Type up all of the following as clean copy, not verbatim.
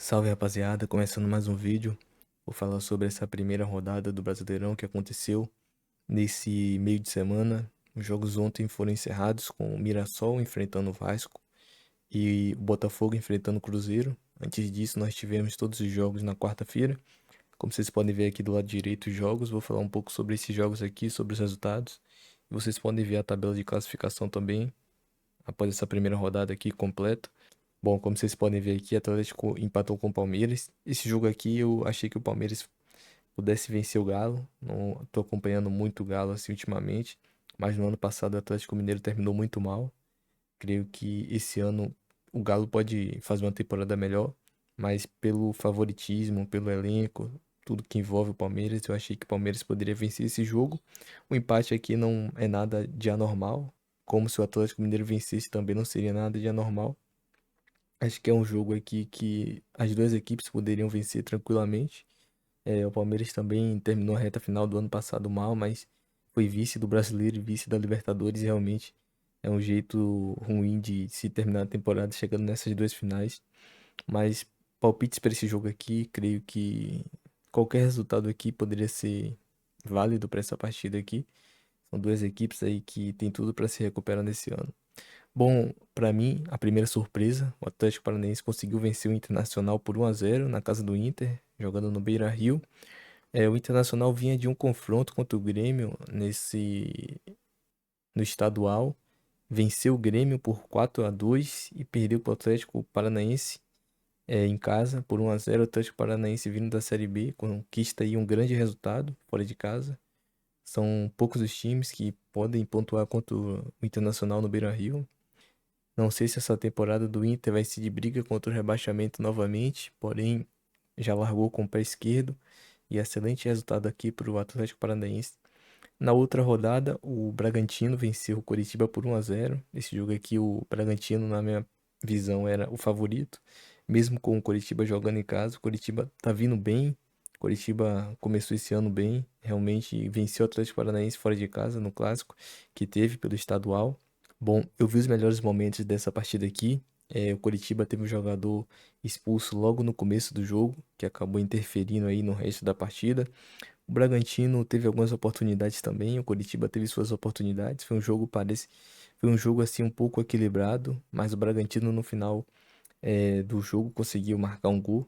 Salve rapaziada, começando mais um vídeo. Vou falar sobre essa primeira rodada do Brasileirão que aconteceu nesse meio de semana. Os jogos ontem foram encerrados com o Mirassol enfrentando o Vasco e o Botafogo enfrentando o Cruzeiro. Antes disso, nós tivemos todos os jogos na quarta-feira. Como vocês podem ver aqui do lado direito os jogos, vou falar um pouco sobre esses jogos aqui, sobre os resultados. E vocês podem ver a tabela de classificação também, após essa primeira rodada aqui completa. Bom, como vocês podem ver aqui, o Atlético empatou com o Palmeiras. Esse jogo aqui eu achei que o Palmeiras pudesse vencer o Galo. Não tô acompanhando muito o Galo assim ultimamente, mas no ano passado o Atlético Mineiro terminou muito mal. Creio que esse ano o Galo pode fazer uma temporada melhor, mas pelo favoritismo, pelo elenco, tudo que envolve o Palmeiras, eu achei que o Palmeiras poderia vencer esse jogo. O empate aqui não é nada de anormal, como se o Atlético Mineiro vencesse também não seria nada de anormal. Acho que é um jogo aqui que as duas equipes poderiam vencer tranquilamente. O Palmeiras também terminou a reta final do ano passado mal, mas foi vice do Brasileiro e vice da Libertadores. E realmente é um jeito ruim de se terminar a temporada chegando nessas duas finais. Mas palpites para esse jogo aqui, creio que qualquer resultado aqui poderia ser válido para essa partida aqui. São duas equipes aí que tem tudo para se recuperar nesse ano. Bom, pra mim, a primeira surpresa, o Atlético Paranaense conseguiu vencer o Internacional por 1-0 na casa do Inter, jogando no Beira-Rio. O Internacional vinha de um confronto contra o Grêmio no estadual, venceu o Grêmio por 4-2 e perdeu para o Atlético Paranaense em casa por 1-0. O Atlético Paranaense vindo da Série B conquista aí um grande resultado fora de casa. São poucos os times que podem pontuar contra o Internacional no Beira-Rio. Não sei se essa temporada do Inter vai ser de briga contra o rebaixamento novamente, porém já largou com o pé esquerdo e excelente resultado aqui para o Atlético Paranaense. Na outra rodada, o Bragantino venceu o Coritiba por 1-0. Esse jogo aqui, o Bragantino, na minha visão, era o favorito, mesmo com o Coritiba jogando em casa. O Coritiba tá vindo bem. O Coritiba começou esse ano bem, realmente venceu o Atlético Paranaense fora de casa no clássico que teve pelo estadual. Bom, eu vi os melhores momentos dessa partida aqui. O Coritiba teve um jogador expulso logo no começo do jogo, que acabou interferindo aí no resto da partida. O Bragantino teve algumas oportunidades também, o Coritiba teve suas oportunidades. Foi um jogo assim um pouco equilibrado, mas o Bragantino no final do jogo conseguiu marcar um gol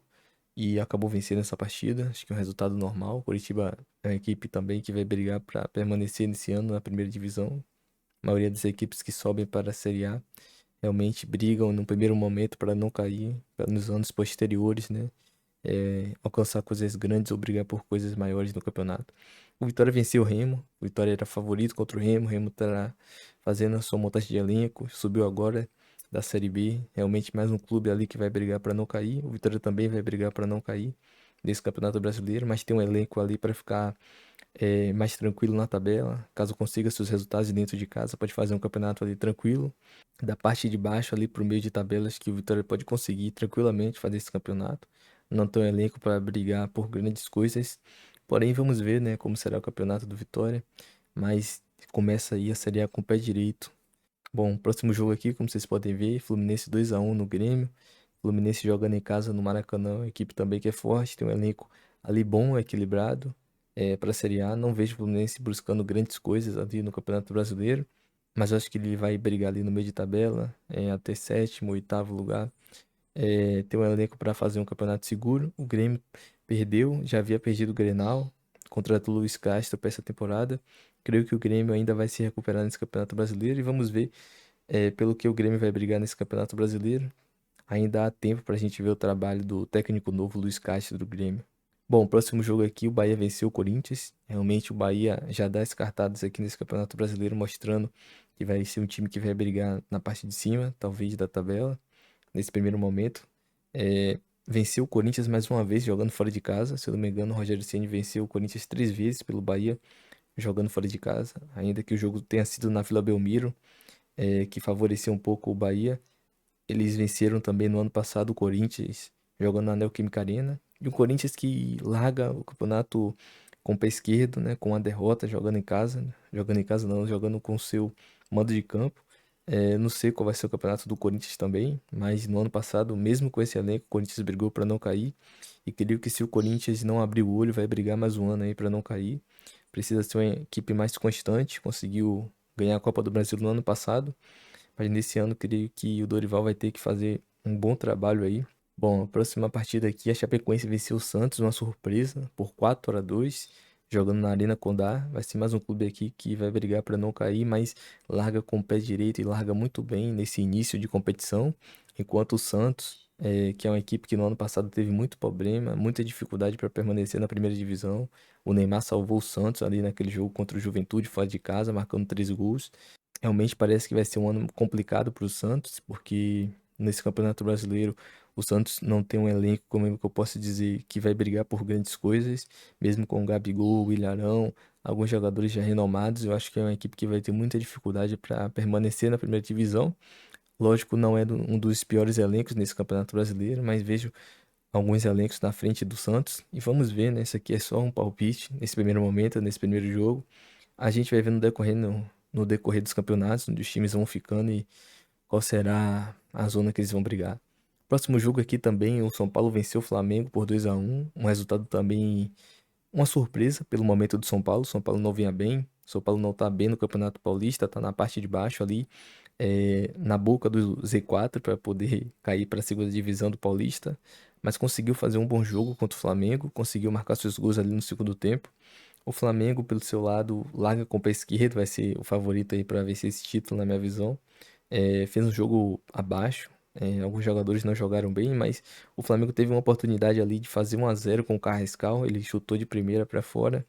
e acabou vencendo essa partida. Acho que é um resultado normal. O Coritiba é uma equipe também que vai brigar para permanecer nesse ano na primeira divisão. A maioria das equipes que sobem para a Série A realmente brigam no primeiro momento para não cair, nos anos posteriores, né? Alcançar coisas grandes ou brigar por coisas maiores no campeonato. O Vitória venceu o Remo, o Vitória era favorito contra o Remo tá fazendo a sua montagem de elenco, subiu agora da Série B, realmente mais um clube ali que vai brigar para não cair. O Vitória também vai brigar para não cair nesse Campeonato Brasileiro, mas tem um elenco ali para ficar mais tranquilo na tabela. Caso consiga seus resultados dentro de casa, pode fazer um campeonato ali tranquilo. Da parte de baixo ali pro meio de tabelas que o Vitória pode conseguir tranquilamente fazer esse campeonato. Não tem um elenco para brigar por grandes coisas. Porém, vamos ver, né, como será o campeonato do Vitória. Mas começa aí a Série A com o pé direito. Bom, próximo jogo aqui, como vocês podem ver, Fluminense 2-1 no Grêmio. Fluminense jogando em casa no Maracanã, equipe também que é forte, tem um elenco ali bom, equilibrado para a Série A. Não vejo o Fluminense buscando grandes coisas ali no Campeonato Brasileiro, mas acho que ele vai brigar ali no meio de tabela, até sétimo, oitavo lugar. Tem um elenco para fazer um campeonato seguro. O Grêmio perdeu, já havia perdido o Grenal, contratou o Luiz Castro para essa temporada. Creio que o Grêmio ainda vai se recuperar nesse Campeonato Brasileiro e vamos ver pelo que o Grêmio vai brigar nesse Campeonato Brasileiro. Ainda há tempo para a gente ver o trabalho do técnico novo Luiz Castro do Grêmio. Bom, o próximo jogo aqui, o Bahia venceu o Corinthians. Realmente o Bahia já dá descartados aqui nesse Campeonato Brasileiro, mostrando que vai ser um time que vai brigar na parte de cima, talvez da tabela, nesse primeiro momento. Venceu o Corinthians mais uma vez, jogando fora de casa. Se eu não me engano, o Rogério Ceni venceu o Corinthians 3 vezes pelo Bahia, jogando fora de casa. Ainda que o jogo tenha sido na Vila Belmiro, que favoreceu um pouco o Bahia. Eles venceram também no ano passado o Corinthians, jogando na Neoquímica Arena. E o Corinthians que larga o campeonato com o pé esquerdo, né, com a derrota, jogando em casa. Jogando em casa não, jogando com o seu mando de campo. Não sei qual vai ser o campeonato do Corinthians também, mas no ano passado, mesmo com esse elenco, o Corinthians brigou para não cair. E creio que se o Corinthians não abrir o olho, vai brigar mais um ano aí para não cair. Precisa ser uma equipe mais constante, conseguiu ganhar a Copa do Brasil no ano passado, mas nesse ano creio que o Dorival vai ter que fazer um bom trabalho aí. Bom, a próxima partida aqui, a Chapecoense venceu o Santos, uma surpresa, por 4-2, jogando na Arena Condá. Vai ser mais um clube aqui que vai brigar para não cair, mas larga com o pé direito e larga muito bem nesse início de competição, enquanto o Santos, que é uma equipe que no ano passado teve muito problema, muita dificuldade para permanecer na primeira divisão. O Neymar salvou o Santos ali naquele jogo contra o Juventude fora de casa, marcando 3 gols. Realmente parece que vai ser um ano complicado para o Santos, porque nesse Campeonato Brasileiro o Santos não tem um elenco, como é que eu posso dizer, que vai brigar por grandes coisas, mesmo com o Gabigol, o Ilharão, alguns jogadores já renomados. Eu acho que é uma equipe que vai ter muita dificuldade para permanecer na primeira divisão. Lógico, não é um dos piores elencos nesse Campeonato Brasileiro, mas vejo alguns elencos na frente do Santos. E vamos ver, né? Isso aqui é só um palpite nesse primeiro momento, nesse primeiro jogo. A gente vai ver no decorrer dos campeonatos, onde os times vão ficando e qual será a zona que eles vão brigar. Próximo jogo aqui também, o São Paulo venceu o Flamengo por 2-1, um resultado também uma surpresa pelo momento do São Paulo. São Paulo não vinha bem, São Paulo não tá bem no Campeonato Paulista, tá na parte de baixo ali, na boca do Z4 para poder cair para a segunda divisão do Paulista, mas conseguiu fazer um bom jogo contra o Flamengo, conseguiu marcar seus gols ali no segundo tempo. O Flamengo, pelo seu lado, larga com o pé esquerdo, vai ser o favorito aí para vencer esse título, na minha visão. Fez um jogo abaixo, alguns jogadores não jogaram bem, mas o Flamengo teve uma oportunidade ali de fazer 1-0 com o Carrascal, ele chutou de primeira para fora.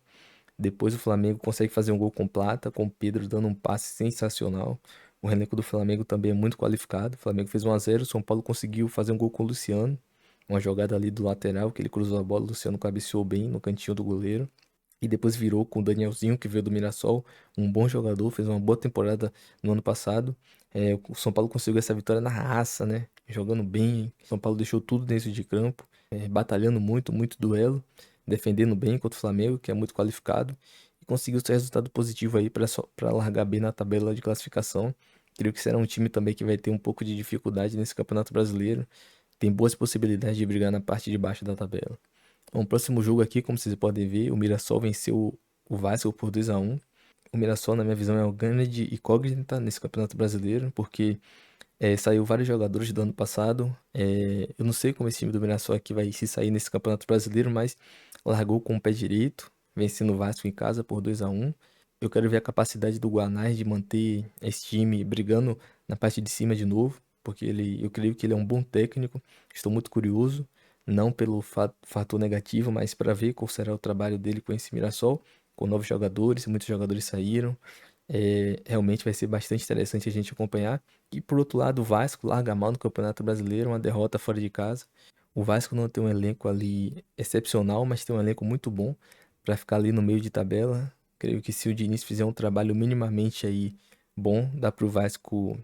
Depois o Flamengo consegue fazer um gol com Plata, com o Pedro dando um passe sensacional. O elenco do Flamengo também é muito qualificado. O Flamengo fez 1-0, o São Paulo conseguiu fazer um gol com o Luciano. Uma jogada ali do lateral, que ele cruzou a bola, o Luciano cabeceou bem no cantinho do goleiro. E depois virou com o Danielzinho, que veio do Mirassol, um bom jogador, fez uma boa temporada no ano passado. O São Paulo conseguiu essa vitória na raça, né? Jogando bem. O São Paulo deixou tudo dentro de campo, batalhando muito, muito duelo, defendendo bem contra o Flamengo, que é muito qualificado, e conseguiu seu resultado positivo aí para largar bem na tabela de classificação. Creio que será um time também que vai ter um pouco de dificuldade nesse Campeonato Brasileiro. Tem boas possibilidades de brigar na parte de baixo da tabela. Bom, o próximo jogo aqui, como vocês podem ver, o Mirassol venceu o Vasco por 2-1. O Mirassol, na minha visão, é uma grande incógnita nesse Campeonato Brasileiro, porque saiu vários jogadores do ano passado. Eu não sei como esse time do Mirassol aqui vai se sair nesse Campeonato Brasileiro, mas largou com o pé direito, vencendo o Vasco em casa por 2-1. Eu quero ver a capacidade do Guanais de manter esse time brigando na parte de cima de novo, porque eu creio que ele é um bom técnico. Estou muito curioso, não pelo fator negativo, mas para ver qual será o trabalho dele com esse Mirassol, com novos jogadores, muitos jogadores saíram. Realmente vai ser bastante interessante a gente acompanhar. E por outro lado, o Vasco larga mal no Campeonato Brasileiro, uma derrota fora de casa. O Vasco não tem um elenco ali excepcional, mas tem um elenco muito bom para ficar ali no meio de tabela. Creio que se o Diniz fizer um trabalho minimamente aí bom, dá para o Vasco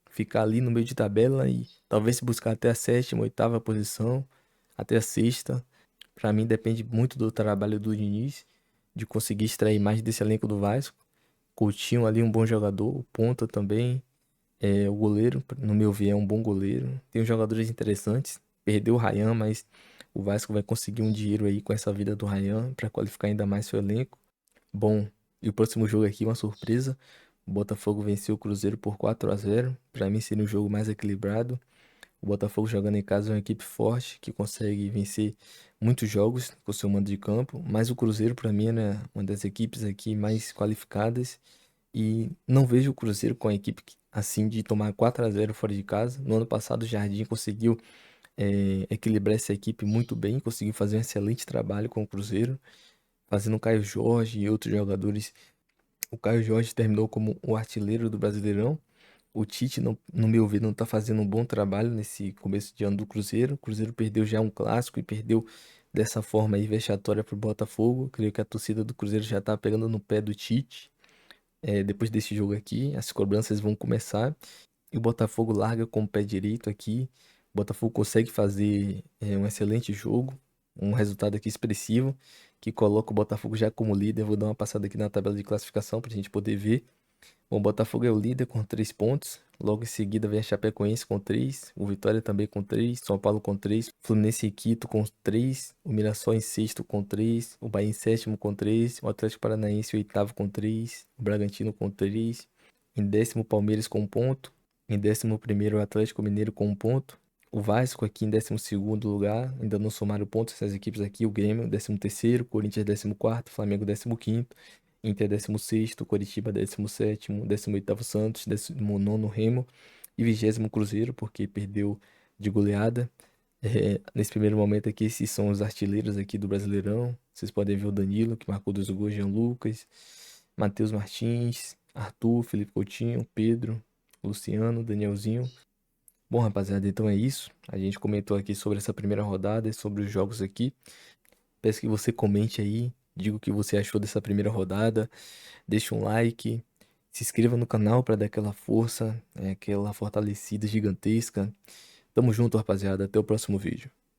ficar ali no meio de tabela e talvez se buscar até a sétima, oitava posição, até a sexta. Para mim depende muito do trabalho do Diniz, de conseguir extrair mais desse elenco do Vasco. Coutinho ali um bom jogador, o Ponta também, o goleiro, no meu ver, é um bom goleiro. Tem uns jogadores interessantes. Perdeu o Ryan, mas o Vasco vai conseguir um dinheiro aí com essa vida do Ryan para qualificar ainda mais seu elenco. Bom, e o próximo jogo aqui, uma surpresa. O Botafogo venceu o Cruzeiro por 4-0. Para mim seria um jogo mais equilibrado. O Botafogo jogando em casa é uma equipe forte que consegue vencer muitos jogos com seu mando de campo, mas o Cruzeiro para mim é uma das equipes aqui mais qualificadas e não vejo o Cruzeiro com a equipe assim de tomar 4-0 fora de casa. No ano passado o Jardim conseguiu equilibrar essa equipe muito bem, conseguiu fazer um excelente trabalho com o Cruzeiro, fazendo o Caio Jorge e outros jogadores. O Caio Jorge terminou como o artilheiro do Brasileirão. O Tite, no meu ver, não tá fazendo um bom trabalho nesse começo de ano do Cruzeiro. O Cruzeiro perdeu já um clássico e perdeu dessa forma aí vexatória pro Botafogo. Creio que a torcida do Cruzeiro já tá pegando no pé do Tite. Depois desse jogo aqui, as cobranças vão começar. E o Botafogo larga com o pé direito aqui. O Botafogo consegue fazer um excelente jogo. Um resultado aqui expressivo. Que coloca o Botafogo já como líder. Vou dar uma passada aqui na tabela de classificação para a gente poder ver. Bom, o Botafogo é o líder com 3 pontos. Logo em seguida vem a Chapecoense com 3, o Vitória também com 3, São Paulo com 3, Fluminense e Quito com 3, o Mirassol em sexto com 3, o Bahia em sétimo com 3, o Atlético Paranaense em oitavo com 3, o Bragantino com 3, em décimo o Palmeiras com 1 ponto, em décimo primeiro o Atlético Mineiro com 1 ponto, o Vasco aqui em décimo segundo lugar, ainda não somaram pontos essas equipes aqui, o Grêmio décimo terceiro, Corinthians décimo quarto, Flamengo décimo quinto, Inter 16º, Coritiba 17º, 18º Santos, 19º Remo e 20º Cruzeiro, porque perdeu de goleada. Nesse primeiro momento aqui, esses são os artilheiros aqui do Brasileirão. Vocês podem ver o Danilo, que marcou 2 gols, Jean Lucas, Matheus Martins, Arthur, Felipe Coutinho, Pedro, Luciano, Danielzinho. Bom, rapaziada, então é isso. A gente comentou aqui sobre essa primeira rodada e sobre os jogos aqui. Peço que você comente aí, diga o que você achou dessa primeira rodada. Deixa um like, se inscreva no canal para dar aquela força, aquela fortalecida gigantesca. Tamo junto, rapaziada. Até o próximo vídeo.